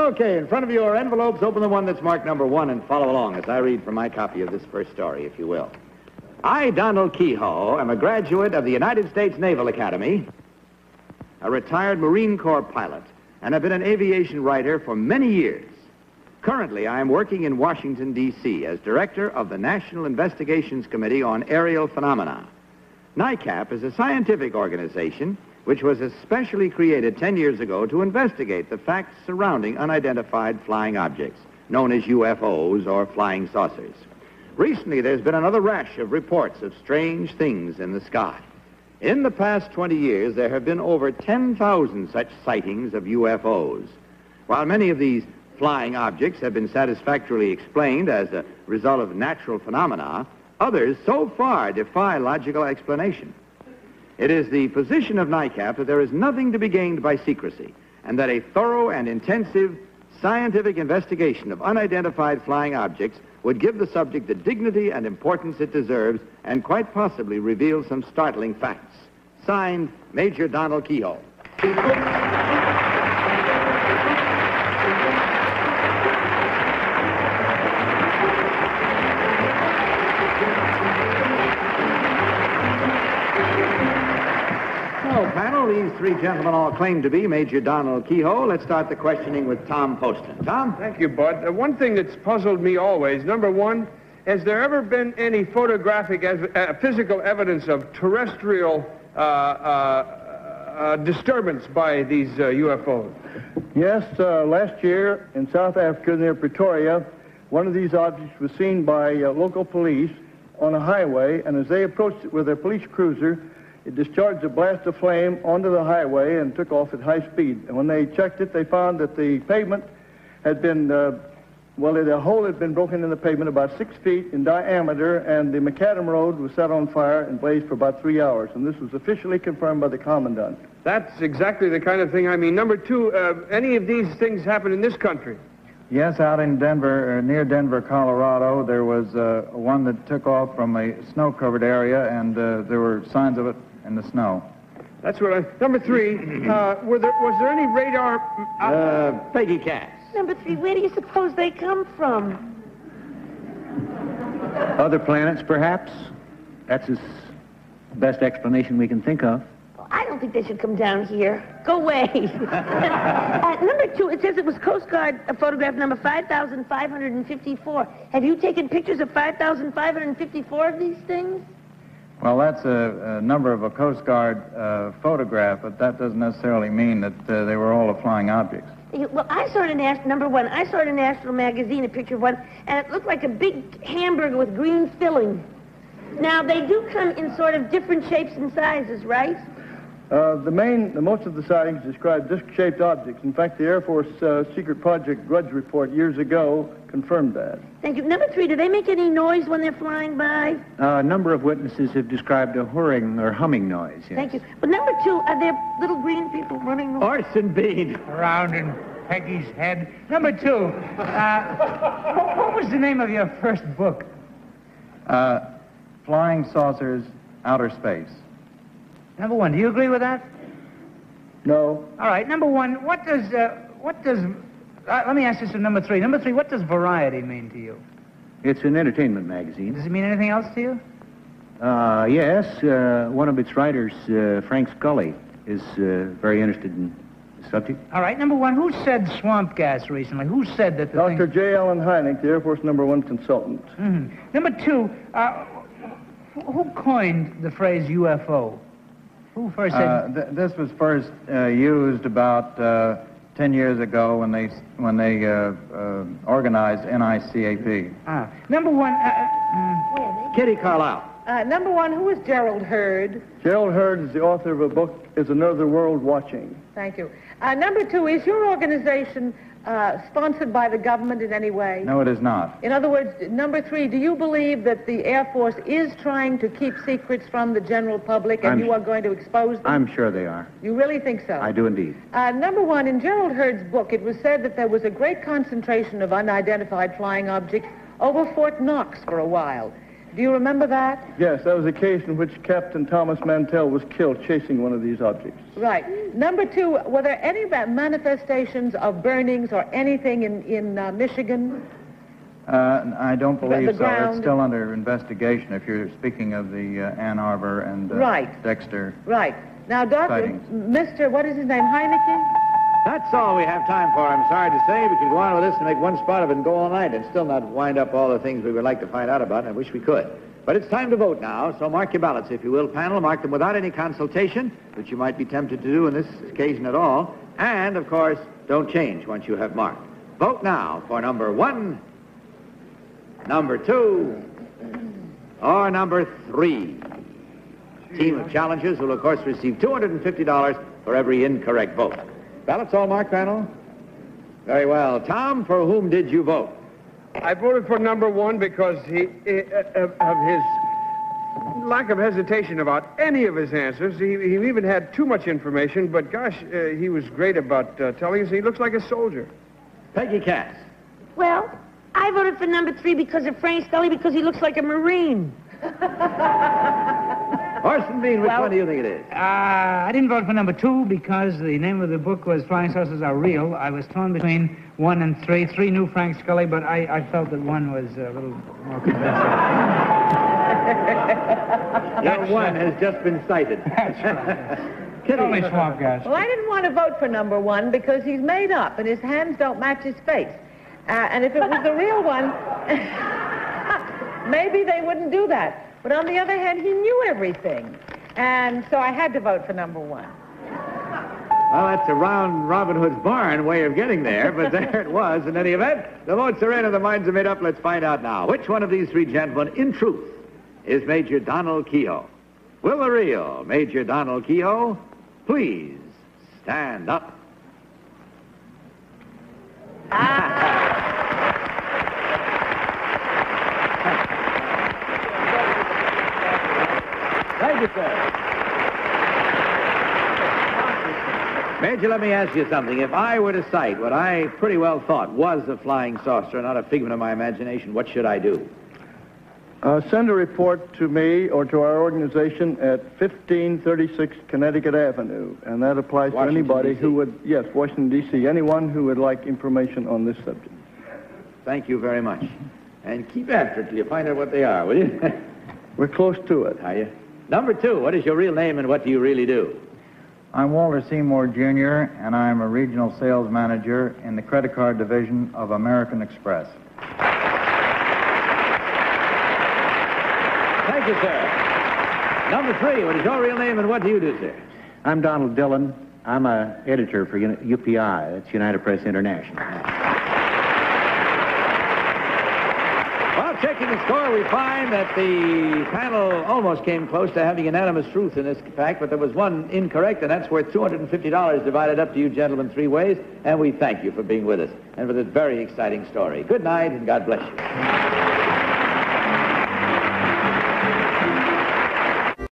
Okay, in front of your envelopes, open the one that's marked number 1 and follow along as I read from my copy of this first story, if you will. I, Donald Keyhoe, am a graduate of the United States Naval Academy, a retired Marine Corps pilot, and have been an aviation writer for many years. Currently, I am working in Washington, D.C. as director of the National Investigations Committee on Aerial Phenomena. NICAP is a scientific organization which was especially created 10 years ago to investigate the facts surrounding unidentified flying objects, known as UFOs or flying saucers. Recently, there's been another rash of reports of strange things in the sky. In the past 20 years, there have been over 10,000 such sightings of UFOs. While many of these flying objects have been satisfactorily explained as a result of natural phenomena, others so far defy logical explanation. It is the position of NICAP that there is nothing to be gained by secrecy, and that a thorough and intensive scientific investigation of unidentified flying objects would give the subject the dignity and importance it deserves and quite possibly reveal some startling facts. Signed, Major Donald Keyhoe. Panel, these three gentlemen all claim to be Major Donald Keyhoe. Let's start the questioning with Tom Poston. Tom? Thank you, Bud. One thing that's puzzled me always, number one, has there ever been any photographic, physical evidence of terrestrial disturbance by these UFOs? Yes, last year in South Africa near Pretoria, one of these objects was seen by local police on a highway, and as they approached it with their police cruiser, it discharged a blast of flame onto the highway and took off at high speed. And when they checked it, they found that the pavement had been, a hole had been broken in the pavement about 6 feet in diameter, and the macadam road was set on fire and blazed for about 3 hours. And this was officially confirmed by the commandant. That's exactly the kind of thing I mean. Number two, any of these things happen in this country? Yes, out in Denver, near Denver, Colorado, there was one that took off from a snow-covered area, and there were signs of it in the snow. That's what I... Number three, was there any radar... Peggy Cass. Number 3, where do you suppose they come from? Other planets, perhaps? That's the best explanation we can think of. I don't think they should come down here. Go away. Number 2, it says it was Coast Guard photograph number 5,554. Have you taken pictures of 5,554 of these things? Well, that's a number of a Coast Guard photograph, but that doesn't necessarily mean that they were all flying objects. Well, I saw it in number 1. I saw it in National Magazine, a picture of one, and it looked like a big hamburger with green filling. Now, they do come in sort of different shapes and sizes, right? Most of the sightings describe disc-shaped objects. In fact, the Air Force Secret Project Grudge Report years ago confirmed that. Thank you. Number 3, do they make any noise when they're flying by? A number of witnesses have described a whirring or humming noise, yes. Thank you. But number 2, are there little green people running around? Orson Bean. Around in Peggy's head. Number 2, what was the name of your first book? Flying Saucers, Outer Space. Number 1, do you agree with that? No. All right, number 1, let me ask this to number 3. Number 3, what does Variety mean to you? It's an entertainment magazine. Does it mean anything else to you? Yes, one of its writers, Frank Scully, is very interested in the subject. All right, number 1, who said swamp gas recently? Who said that the Dr. J. Allen Hynek, the Air Force #1 consultant. Mm-hmm. Number 2, who coined the phrase UFO? Who first said... This was first used about 10 years ago when they organized NICAP. Number 1... Kitty Carlisle. Number 1, who is Gerald Hurd? Gerald Hurd is the author of a book, Is Another World Watching? Thank you. Number 2, is your organization sponsored by the government in any way? No, it is not. In other words, number 3, do you believe that the Air Force is trying to keep secrets from the general public and you are going to expose them? I'm sure they are. You really think so? I do indeed. Number 1, in Gerald Hurd's book, it was said that there was a great concentration of unidentified flying objects over Fort Knox for a while. Do you remember that? Yes, that was the case in which Captain Thomas Mantell was killed chasing one of these objects. Right. Number two, were there any manifestations of burnings or anything in Michigan? I don't believe so. ground. It's still under investigation if you're speaking of the Ann Arbor and Right. Dexter. Right. Now, Doctor, sightings. Mr., what is his name, Heineke? That's all we have time for, I'm sorry to say. We could go on with this and make one spot of it and go all night and still not wind up all the things we would like to find out about, and I wish we could. But it's time to vote now, so mark your ballots, if you will, panel. Mark them without any consultation, which you might be tempted to do in this occasion at all. And, of course, don't change once you have marked. Vote now for number 1, number 2, or number 3. Team of challengers will, of course, receive $250 for every incorrect vote. Ballots all marked, panel? Very well. Tom, for whom did you vote? I voted for number 1 because of his lack of hesitation about any of his answers. He even had too much information, but gosh, he was great about telling us he looks like a soldier. Peggy Cass. Well, I voted for number 3 because of Frank Scully, because he looks like a Marine. Orson Bean, which one do you think it is? I didn't vote for number 2 because the name of the book was Flying Saucers Are Real. I was torn between 1 and 3. 3 knew Frank Scully, but I felt that 1 was a little more convincing. Your 1 has just been cited. That's right. Only swamp gas. Well, I didn't want to vote for number 1 because he's made up and his hands don't match his face. And if it was the real one, maybe they wouldn't do that. But on the other hand, he knew everything. And so I had to vote for number 1. Well, that's a round Robin Hood's barn way of getting there, but there it was. In any event, the votes are in and the minds are made up. Let's find out now. Which one of these 3 gentlemen, in truth, is Major Donald Keyhoe? Will the real Major Donald Keyhoe please stand up? Thank you, sir. Major, let me ask you something. If I were to cite what I pretty well thought was a flying saucer, not a figment of my imagination, what should I do? Send a report to me or to our organization at 1536 Connecticut Avenue, and that applies Washington, to anybody D.C. who would, yes, Washington, D.C., anyone who would like information on this subject. Thank you very much. And keep after it till you find out what they are, will you? We're close to it. Are you? Number 2, what is your real name and what do you really do? I'm Walter Seymour, Jr., and I'm a regional sales manager in the credit card division of American Express. Thank you, sir. Number 3, what is your real name and what do you do, sir? I'm Donald Dillon. I'm an editor for UPI. That's United Press International. Well, checking the score, we find that the panel almost came close to having unanimous truth in this fact, but there was 1 incorrect, and that's worth $250 divided up to you gentlemen 3 ways, and we thank you for being with us and for this very exciting story. Good night, and God bless you.